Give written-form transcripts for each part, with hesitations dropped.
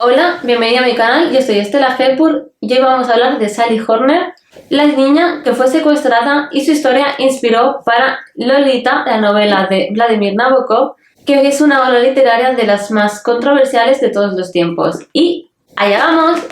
Hola, bienvenida a mi canal, yo soy Estela Hepburn y hoy vamos a hablar de Sally Horner, la niña que fue secuestrada y su historia inspiró para Lolita, la novela de Vladimir Nabokov, que es una obra literaria de las más controversiales de todos los tiempos. Y allá vamos.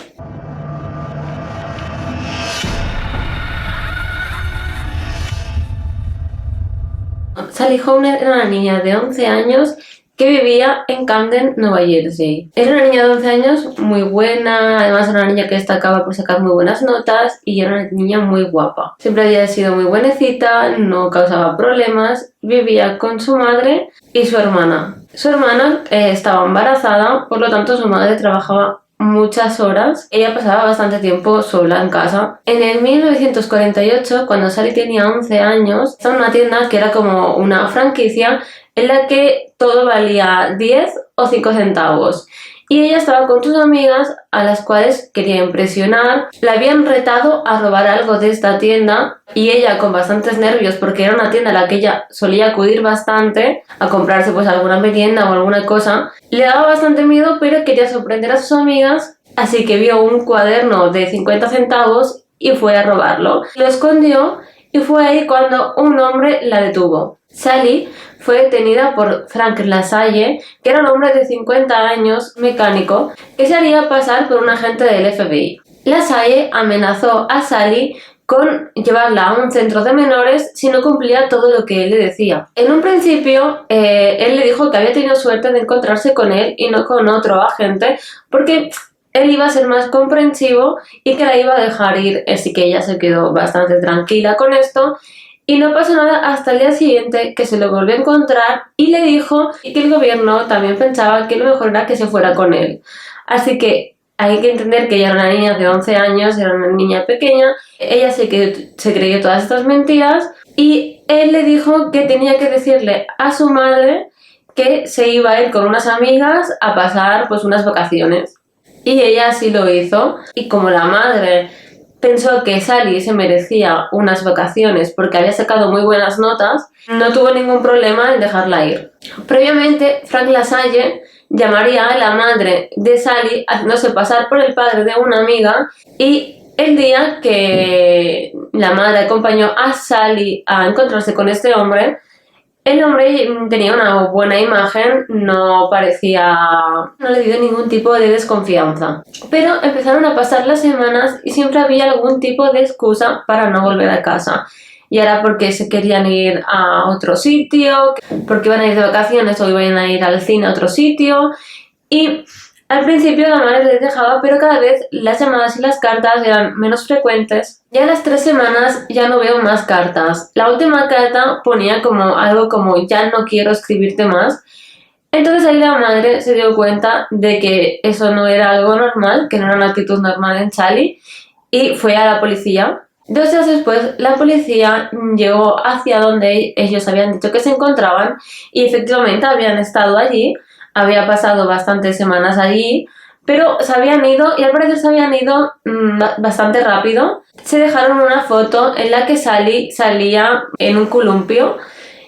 Sally Horner era una niña de 11 años que vivía en Camden, Nueva Jersey. Era una niña de 11 años muy buena, además era una niña que destacaba por sacar muy buenas notas y era una niña muy guapa. Siempre había sido muy buenecita, no causaba problemas, vivía con su madre y su hermana. Su hermana estaba embarazada, por lo tanto su madre trabajaba muchas horas. Ella pasaba bastante tiempo sola en casa. En el 1948, cuando Sally tenía 11 años, estaba en una tienda que era como una franquicia en la que todo valía 10 o 5 centavos. Y ella estaba con sus amigas a las cuales quería impresionar. La habían retado a robar algo de esta tienda y ella, con bastantes nervios porque era una tienda a la que ella solía acudir bastante a comprarse pues alguna merienda o alguna cosa, le daba bastante miedo, pero quería sorprender a sus amigas, así que vio un cuaderno de 50 centavos y fue a robarlo. Lo escondió y fue ahí cuando un hombre la detuvo. Sally fue detenida por Frank LaSalle, que era un hombre de 50 años, mecánico, que se haría pasar por un agente del FBI. LaSalle amenazó a Sally con llevarla a un centro de menores si no cumplía todo lo que él le decía. En un principio, él le dijo que había tenido suerte de encontrarse con él y no con otro agente, porque él iba a ser más comprensivo y que la iba a dejar ir, así que ella se quedó bastante tranquila con esto. Y no pasó nada hasta el día siguiente, que se lo volvió a encontrar y le dijo que el gobierno también pensaba que lo mejor era que se fuera con él. Así que hay que entender que ella era una niña de 11 años, era una niña pequeña, ella se creyó todas estas mentiras y él le dijo que tenía que decirle a su madre que se iba a ir con unas amigas a pasar pues unas vacaciones. Y ella así lo hizo, y como la madre pensó que Sally se merecía unas vacaciones porque había sacado muy buenas notas, no tuvo ningún problema en dejarla ir. Previamente, Frank LaSalle llamaría a la madre de Sally haciéndose pasar por el padre de una amiga, y el día que la madre acompañó a Sally a encontrarse con este hombre, el hombre tenía una buena imagen, no le dio ningún tipo de desconfianza. Pero empezaron a pasar las semanas y siempre había algún tipo de excusa para no volver a casa. Y era porque se querían ir a otro sitio, porque iban a ir de vacaciones o iban a ir al cine a otro sitio. Y al principio la madre les dejaba, pero cada vez las llamadas y las cartas eran menos frecuentes. Ya a las 3 semanas ya no veo más cartas. La última carta ponía como algo como ya no quiero escribirte más. Entonces ahí la madre se dio cuenta de que eso no era algo normal, que no era una actitud normal en Sally, y fue a la policía. 2 días después, la policía llegó hacia donde ellos habían dicho que se encontraban y efectivamente habían estado allí. Había pasado bastantes semanas allí, pero se habían ido, y al parecer se habían ido bastante rápido. Se dejaron una foto en la que Sally salía en un columpio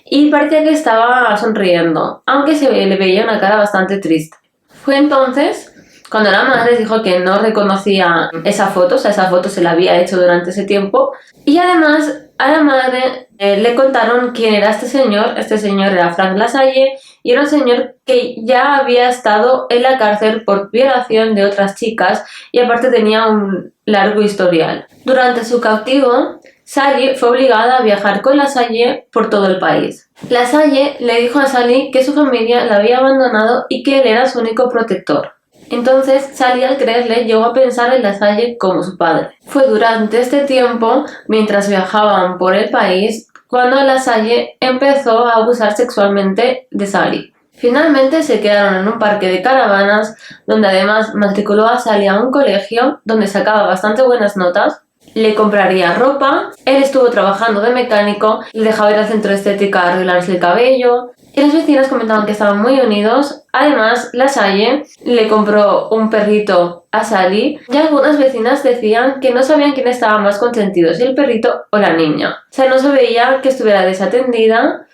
y parecía que estaba sonriendo, aunque se le veía una cara bastante triste. Fue entonces cuando la madre dijo que no reconocía esa foto, o sea, esa foto se la había hecho durante ese tiempo, y además a la madre le contaron quién era este señor. Este señor era Frank LaSalle y era un señor que ya había estado en la cárcel por violación de otras chicas y aparte tenía un largo historial. Durante su cautivo, Sally fue obligada a viajar con LaSalle por todo el país. LaSalle le dijo a Sally que su familia la había abandonado y que él era su único protector. Entonces Sally, al creerle, llegó a pensar en LaSalle como su padre. Fue durante este tiempo, mientras viajaban por el país, cuando LaSalle empezó a abusar sexualmente de Sally. Finalmente se quedaron en un parque de caravanas, donde además matriculó a Sally a un colegio donde sacaba bastante buenas notas. Le compraría ropa, él estuvo trabajando de mecánico, le dejaba ir al centro de estética a arreglarse el cabello, y las vecinas comentaban que estaban muy unidos. Además, LaSalle le compró un perrito a Sally, y algunas vecinas decían que no sabían quién estaba más consentido, si el perrito o la niña. O sea, no se veía que estuviera desatendida,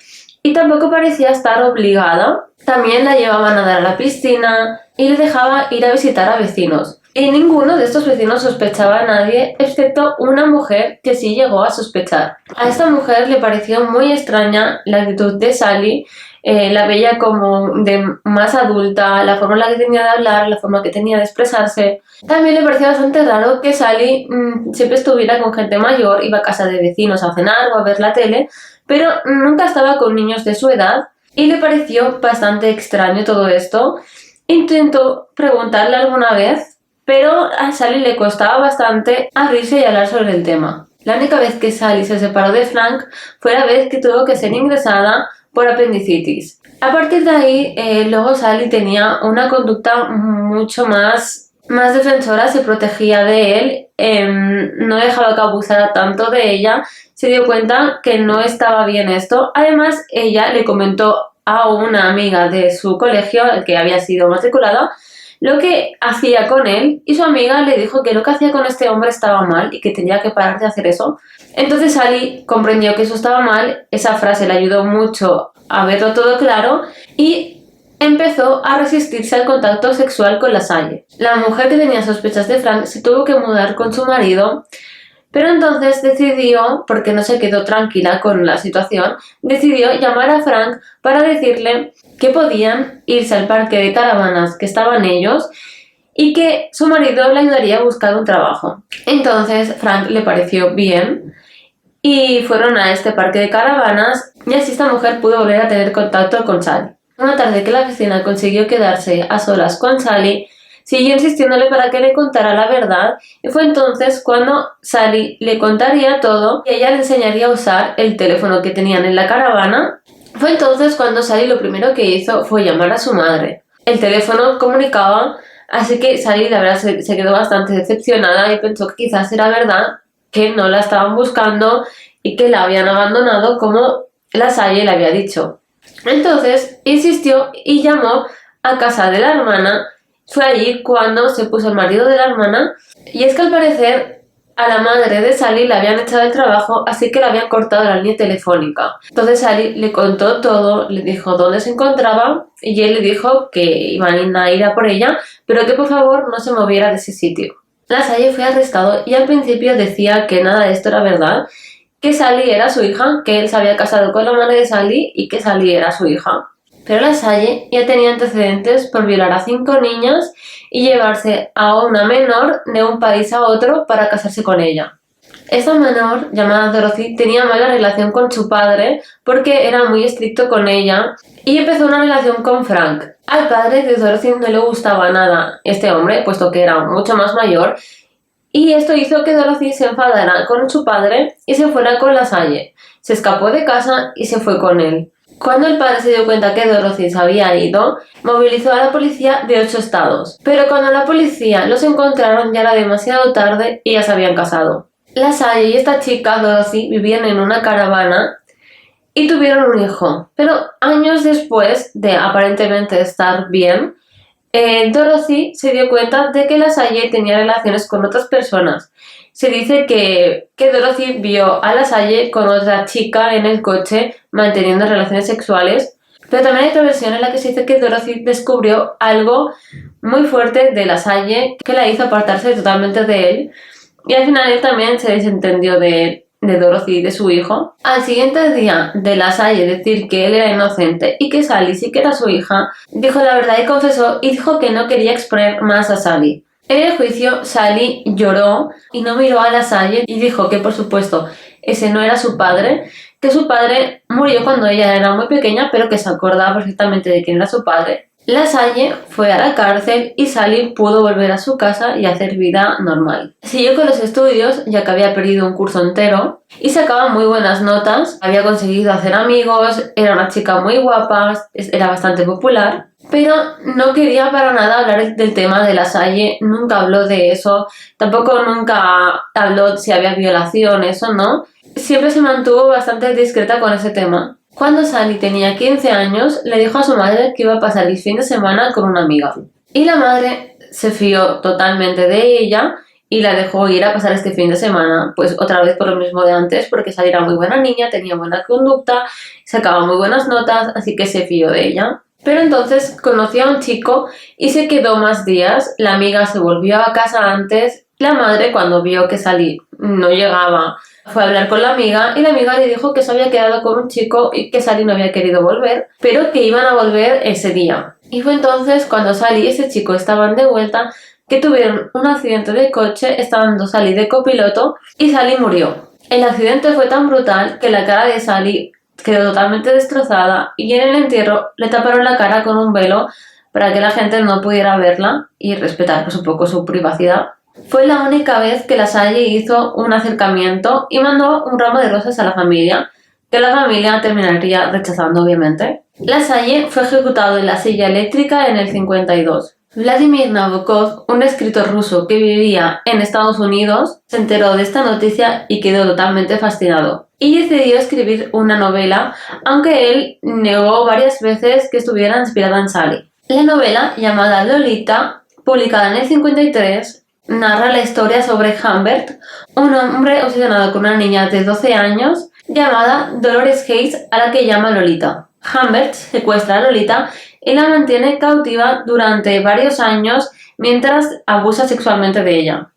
y tampoco parecía estar obligada. También la llevaba a nadar a la piscina y le dejaba ir a visitar a vecinos. Y ninguno de estos vecinos sospechaba a nadie, excepto una mujer que sí llegó a sospechar. A esta mujer le pareció muy extraña la actitud de Sally. La veía como de más adulta, la forma en la que tenía de hablar, la forma que tenía de expresarse. También le parecía bastante raro que Sally siempre estuviera con gente mayor, iba a casa de vecinos a cenar o a ver la tele, pero nunca estaba con niños de su edad, y le pareció bastante extraño todo esto. Intentó preguntarle alguna vez, pero a Sally le costaba bastante abrirse y hablar sobre el tema. La única vez que Sally se separó de Frank fue la vez que tuvo que ser ingresada por apendicitis. A partir de ahí, luego Sally tenía una conducta mucho más defensora, se protegía de él, no dejaba que abusara tanto de ella, se dio cuenta que no estaba bien esto. Además, ella le comentó a una amiga de su colegio, que había sido matriculada, lo que hacía con él, y su amiga le dijo que lo que hacía con este hombre estaba mal y que tenía que parar de hacer eso. Entonces Sally comprendió que eso estaba mal, esa frase le ayudó mucho a verlo todo claro y empezó a resistirse al contacto sexual con Lasalle. La mujer que tenía sospechas de Frank se tuvo que mudar con su marido, pero entonces decidió, porque no se quedó tranquila con la situación, decidió llamar a Frank para decirle que podían irse al parque de caravanas que estaban ellos y que su marido le ayudaría a buscar un trabajo. Entonces Frank le pareció bien y fueron a este parque de caravanas, y así esta mujer pudo volver a tener contacto con Sally. Una tarde que la vecina consiguió quedarse a solas con Sally, siguió insistiéndole para que le contara la verdad, y fue entonces cuando Sally le contaría todo y ella le enseñaría a usar el teléfono que tenían en la caravana. Fue entonces cuando Sally lo primero que hizo fue llamar a su madre. El teléfono comunicaba, así que Sally la verdad se quedó bastante decepcionada y pensó que quizás era verdad, que no la estaban buscando y que la habían abandonado como Lasalle le había dicho. Entonces insistió y llamó a casa de la hermana. Fue allí cuando se puso el marido de la hermana, y es que al parecer a la madre de Sally la habían echado del trabajo, así que le habían cortado la línea telefónica. Entonces Sally le contó todo, le dijo dónde se encontraba y él le dijo que iban a ir a por ella, pero que por favor no se moviera de ese sitio. Lasalle fue arrestado y al principio decía que nada de esto era verdad, que Sally era su hija, que él se había casado con la madre de Sally y que Sally era su hija. Pero Lasalle ya tenía antecedentes por violar a 5 niñas y llevarse a una menor de un país a otro para casarse con ella. Esta menor, llamada Dorothy, tenía mala relación con su padre porque era muy estricto con ella y empezó una relación con Frank. Al padre de Dorothy no le gustaba nada este hombre, puesto que era mucho más mayor, y esto hizo que Dorothy se enfadara con su padre y se fuera con Lasalle. Se escapó de casa y se fue con él. Cuando el padre se dio cuenta que Dorothy se había ido, movilizó a la policía de 8 estados. Pero cuando la policía los encontraron ya era demasiado tarde y ya se habían casado. Lasalle y esta chica, Dorothy, vivían en una caravana y tuvieron un hijo. Pero años después de aparentemente estar bien, Dorothy se dio cuenta de que Lasalle tenía relaciones con otras personas. Se dice que Dorothy vio a Lasalle con otra chica en el coche manteniendo relaciones sexuales, pero también hay otra versión en la que se dice que Dorothy descubrió algo muy fuerte de Lasalle que la hizo apartarse totalmente de él, y al final él también se desentendió de Dorothy y de su hijo. Al siguiente día de Lasalle decir que él era inocente y que Sally sí que era su hija, dijo la verdad y confesó y dijo que no quería exponer más a Sally. En el juicio, Sally lloró y no miró a Lasalle y dijo que, por supuesto, ese no era su padre, que su padre murió cuando ella era muy pequeña, pero que se acordaba perfectamente de quién era su padre. Lasalle fue a la cárcel y Sally pudo volver a su casa y hacer vida normal. Siguió con los estudios, ya que había perdido un curso entero, y sacaba muy buenas notas, había conseguido hacer amigos, era una chica muy guapa, era bastante popular, pero no quería para nada hablar del tema de Lasalle, nunca habló de eso, tampoco nunca habló si había violaciones o no, siempre se mantuvo bastante discreta con ese tema. Cuando Sally tenía 15 años, le dijo a su madre que iba a pasar el fin de semana con una amiga. Y la madre se fió totalmente de ella y la dejó ir a pasar este fin de semana, pues otra vez por lo mismo de antes, porque Sally era muy buena niña, tenía buena conducta, sacaba muy buenas notas, así que se fió de ella. Pero entonces conoció a un chico y se quedó más días, la amiga se volvió a casa antes, la madre cuando vio que Sally no llegaba fue a hablar con la amiga y la amiga le dijo que se había quedado con un chico y que Sally no había querido volver, pero que iban a volver ese día. Y fue entonces cuando Sally y ese chico estaban de vuelta que tuvieron un accidente de coche estando Sally de copiloto y Sally murió. El accidente fue tan brutal que la cara de Sally quedó totalmente destrozada y en el entierro le taparon la cara con un velo para que la gente no pudiera verla y respetar pues un poco su privacidad. Fue la única vez que la Salle hizo un acercamiento y mandó un ramo de rosas a la familia, que la familia terminaría rechazando obviamente. La Salle fue ejecutado en la silla eléctrica en el 52. Vladimir Nabokov, un escritor ruso que vivía en Estados Unidos, se enteró de esta noticia y quedó totalmente fascinado. Y decidió escribir una novela, aunque él negó varias veces que estuviera inspirada en Sally. La novela, llamada Lolita, publicada en el 53, narra la historia sobre Humbert, un hombre obsesionado con una niña de 12 años llamada Dolores Hayes, a la que llama Lolita. Humbert secuestra a Lolita y la mantiene cautiva durante varios años mientras abusa sexualmente de ella.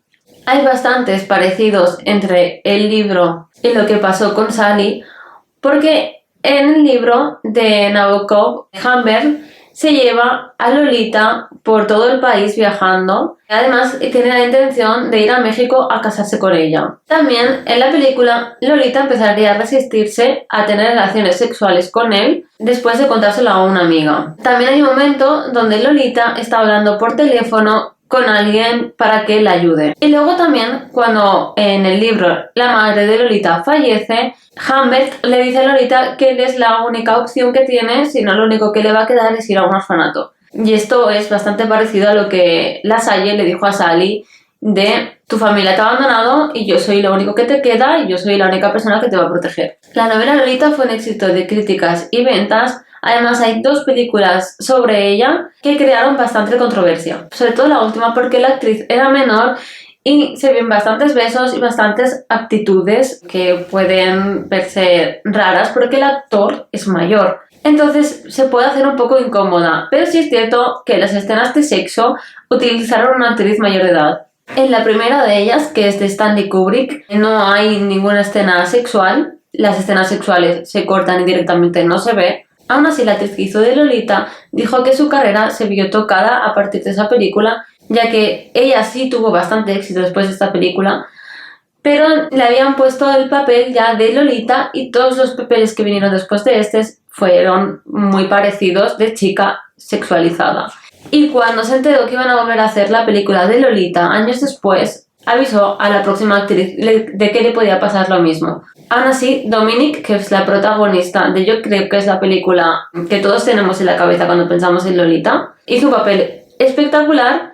Hay bastantes parecidos entre el libro y lo que pasó con Sally, porque en el libro de Nabokov, Humbert se lleva a Lolita por todo el país viajando. Además, tiene la intención de ir a México a casarse con ella. También en la película, Lolita empezaría a resistirse a tener relaciones sexuales con él después de contárselo a una amiga. También hay un momento donde Lolita está hablando por teléfono con alguien para que la ayude. Y luego también, cuando en el libro la madre de Lolita fallece, Humbert le dice a Lolita que él es la única opción que tiene, sino lo único que le va a quedar es ir a un orfanato. Y esto es bastante parecido a lo que la Salle le dijo a Sally de tu familia te ha abandonado y yo soy lo único que te queda y yo soy la única persona que te va a proteger. La novela Lolita fue un éxito de críticas y ventas. Además hay 2 películas sobre ella que crearon bastante controversia. Sobre todo la última porque la actriz era menor y se ven bastantes besos y bastantes actitudes que pueden verse raras porque el actor es mayor. Entonces se puede hacer un poco incómoda, pero sí es cierto que las escenas de sexo utilizaron una actriz mayor de edad. En la primera de ellas, que es de Stanley Kubrick, no hay ninguna escena sexual. Las escenas sexuales se cortan y directamente no se ve. Aún así, la actriz que hizo de Lolita dijo que su carrera se vio tocada a partir de esa película, ya que ella sí tuvo bastante éxito después de esta película, pero le habían puesto el papel ya de Lolita y todos los papeles que vinieron después de este fueron muy parecidos de chica sexualizada. Y cuando se enteró que iban a volver a hacer la película de Lolita años después, avisó a la próxima actriz de que le podía pasar lo mismo. Aún así, Dominic, que es la protagonista de yo creo que es la película que todos tenemos en la cabeza cuando pensamos en Lolita, hizo un papel espectacular,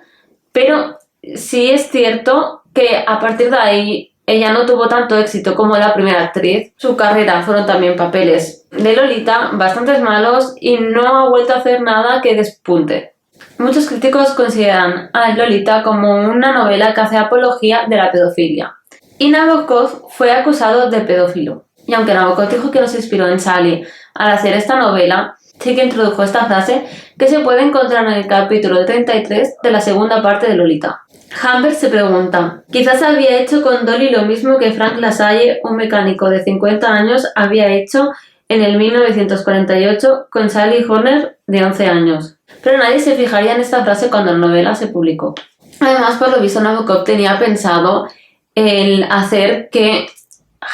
pero sí es cierto que a partir de ahí ella no tuvo tanto éxito como la primera actriz. Su carrera fueron también papeles de Lolita bastante malos y no ha vuelto a hacer nada que despunte. Muchos críticos consideran a Lolita como una novela que hace apología de la pedofilia. Y Nabokov fue acusado de pedófilo. Y aunque Nabokov dijo que no se inspiró en Sally al hacer esta novela, sí que introdujo esta frase que se puede encontrar en el capítulo 33 de la segunda parte de Lolita. Humbert se pregunta, quizás había hecho con Dolly lo mismo que Frank LaSalle, un mecánico de 50 años, había hecho en el 1948 con Sally Horner de 11 años. Pero nadie se fijaría en esta frase cuando la novela se publicó. Además, por lo visto, Nabokov tenía pensado el hacer que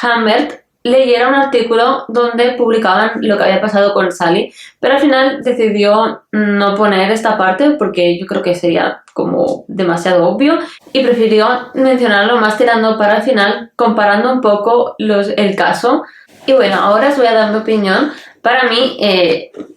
Humbert leyera un artículo donde publicaban lo que había pasado con Sally, pero al final decidió no poner esta parte porque yo creo que sería como demasiado obvio y prefirió mencionarlo más tirando para el final, comparando un poco el caso. Y bueno, ahora os voy a dar mi opinión. Para mí,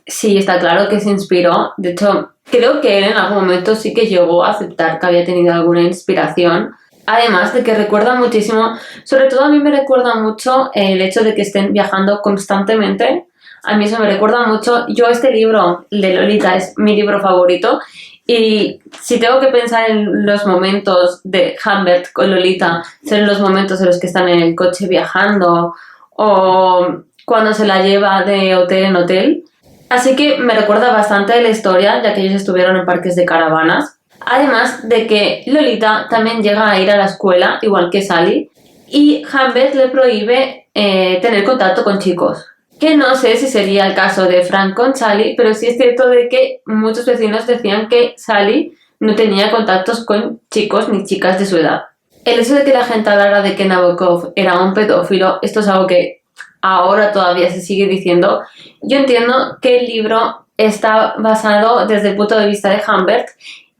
sí está claro que se inspiró. De hecho, creo que él en algún momento sí que llegó a aceptar que había tenido alguna inspiración. Además de que recuerda muchísimo, sobre todo a mí me recuerda mucho el hecho de que estén viajando constantemente. A mí eso me recuerda mucho. Yo este libro de Lolita es mi libro favorito Y si tengo que pensar en los momentos de Humbert con Lolita, son los momentos en los que están en el coche viajando o cuando se la lleva de hotel en hotel. Así que me recuerda bastante a la historia, ya que ellos estuvieron en parques de caravanas. Además de que Lolita también llega a ir a la escuela, igual que Sally, y Humbert le prohíbe tener contacto con chicos. Que no sé si sería el caso de Frank con Sally, pero sí es cierto de que muchos vecinos decían que Sally no tenía contactos con chicos ni chicas de su edad. El hecho de que la gente hablara de que Nabokov era un pedófilo, esto es algo que ahora todavía se sigue diciendo. Yo entiendo que el libro está basado desde el punto de vista de Humbert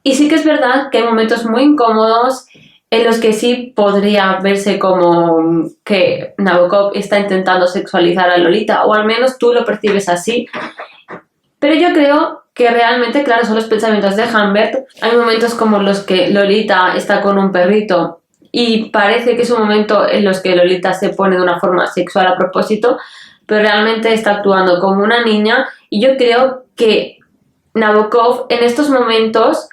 y sí que es verdad que hay momentos muy incómodos en los que sí podría verse como que Nabokov está intentando sexualizar a Lolita, o al menos tú lo percibes así. Pero yo creo que realmente, claro, son los pensamientos de Humbert. Hay momentos como los que Lolita está con un perrito y parece que es un momento en los que Lolita se pone de una forma sexual a propósito, pero realmente está actuando como una niña, y yo creo que Nabokov en estos momentos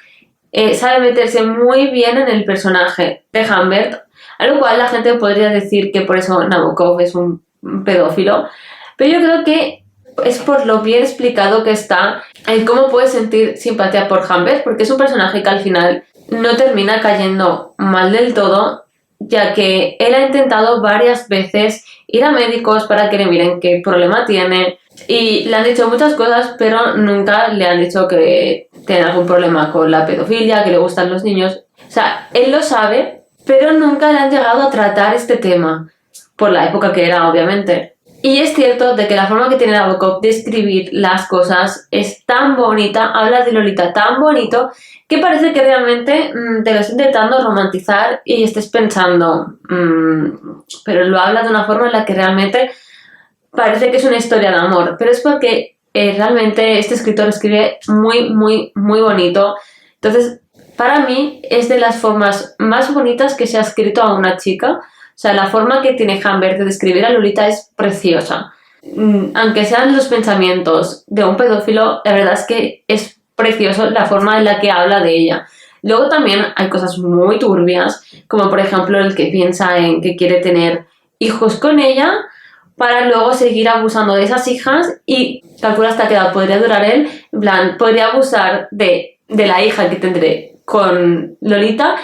sabe meterse muy bien en el personaje de Humbert, a lo cual la gente podría decir que por eso Nabokov es un pedófilo, pero yo creo que es por lo bien explicado que está en cómo puedes sentir simpatía por Humbert, porque es un personaje que al final no termina cayendo mal del todo, ya que él ha intentado varias veces ir a médicos para que le miren qué problema tiene, y le han dicho muchas cosas, pero nunca le han dicho que tiene algún problema con la pedofilia, que le gustan los niños. O sea, él lo sabe, pero nunca le han llegado a tratar este tema, por la época que era, obviamente. Y es cierto de que la forma que tiene Nabokov de escribir las cosas es tan bonita, habla de Lolita tan bonito, que parece que realmente te lo estás intentando romantizar y estés pensando, pero lo habla de una forma en la que realmente parece que es una historia de amor, pero es porque realmente este escritor escribe muy, muy, muy bonito. Entonces, para mí es de las formas más bonitas que se ha escrito a una chica. O sea, la forma que tiene Humbert de describir a Lolita es preciosa. Aunque sean los pensamientos de un pedófilo, la verdad es que es precioso la forma en la que habla de ella. Luego también hay cosas muy turbias, como por ejemplo el que piensa en que quiere tener hijos con ella para luego seguir abusando de esas hijas, y calcula hasta qué edad podría durar él. En plan, podría abusar de la hija que tendré con Lolita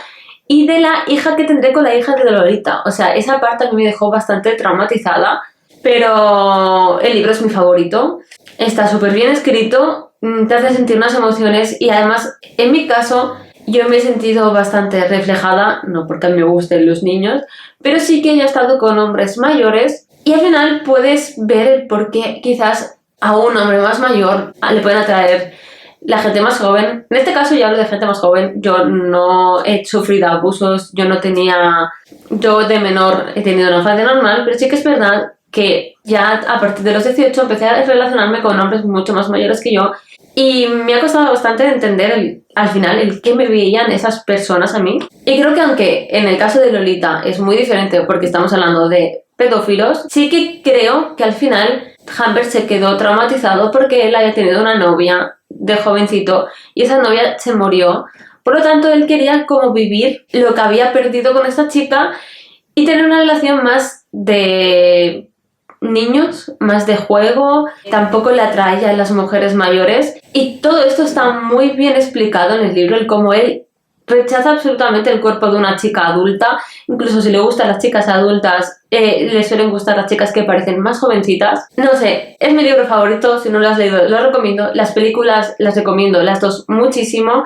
y de la hija que tendré con la hija de Lolita. O sea, esa parte a mí me dejó bastante traumatizada, pero el libro es mi favorito. Está súper bien escrito, te hace sentir unas emociones, y además, en mi caso, yo me he sentido bastante reflejada, no porque a mí me gusten los niños, pero sí que he estado con hombres mayores, y al final puedes ver el por qué quizás a un hombre más mayor le pueden atraer la gente más joven. En este caso yo hablo de gente más joven. Yo no he sufrido abusos, yo de menor he tenido una infancia normal, pero sí que es verdad que ya a partir de los 18 empecé a relacionarme con hombres mucho más mayores que yo, y me ha costado bastante entender al final el qué me veían esas personas a mí. Y creo que aunque en el caso de Lolita es muy diferente porque estamos hablando de pedófilos, sí que creo que al final Humbert se quedó traumatizado porque él había tenido una novia de jovencito y esa novia se murió. Por lo tanto, él quería como vivir lo que había perdido con esta chica y tener una relación más de niños, más de juego. Tampoco le atraía a las mujeres mayores, y todo esto está muy bien explicado en el libro, el cómo él rechaza absolutamente el cuerpo de una chica adulta. Incluso si le gustan las chicas adultas, le suelen gustar las chicas que parecen más jovencitas. No sé, es mi libro favorito. Si no lo has leído, lo recomiendo. Las películas las recomiendo, las dos muchísimo.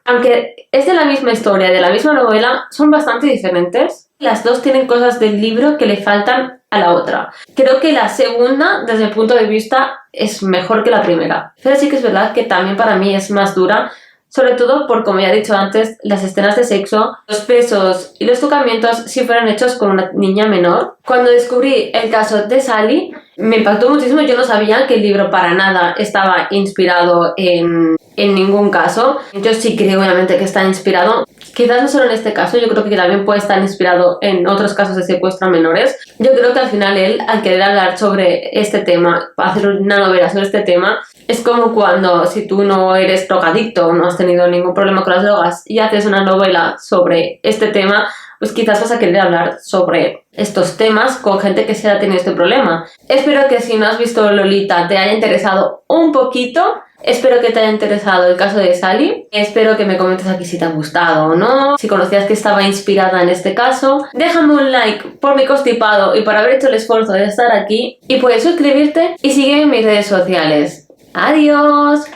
Aunque es de la misma historia, de la misma novela, son bastante diferentes. Las dos tienen cosas del libro que le faltan a la otra. Creo que la segunda, desde el punto de vista, es mejor que la primera. Pero sí que es verdad que también para mí es más dura, sobre todo por, como ya he dicho antes, las escenas de sexo, los besos y los tocamientos si fueran hechos con una niña menor. Cuando descubrí el caso de Sally, me impactó muchísimo. Yo no sabía que el libro para nada estaba inspirado en ningún caso. Yo sí creo obviamente que está inspirado, quizás no solo en este caso, yo creo que también puede estar inspirado en otros casos de secuestro a menores. Yo creo que al final él, al querer hablar sobre este tema, hacer una novela sobre este tema, Es como cuando, si tú no eres drogadicto o no has tenido ningún problema con las drogas y haces una novela sobre este tema, pues quizás vas a querer hablar sobre estos temas con gente que se ha tenido este problema. Espero que si no has visto Lolita te haya interesado un poquito. Espero que te haya interesado el caso de Sally. Espero que me comentes aquí si te ha gustado o no, si conocías que estaba inspirada en este caso. Déjame un like por mi constipado y por haber hecho el esfuerzo de estar aquí. Y puedes suscribirte y sígueme en mis redes sociales. ¡Adiós!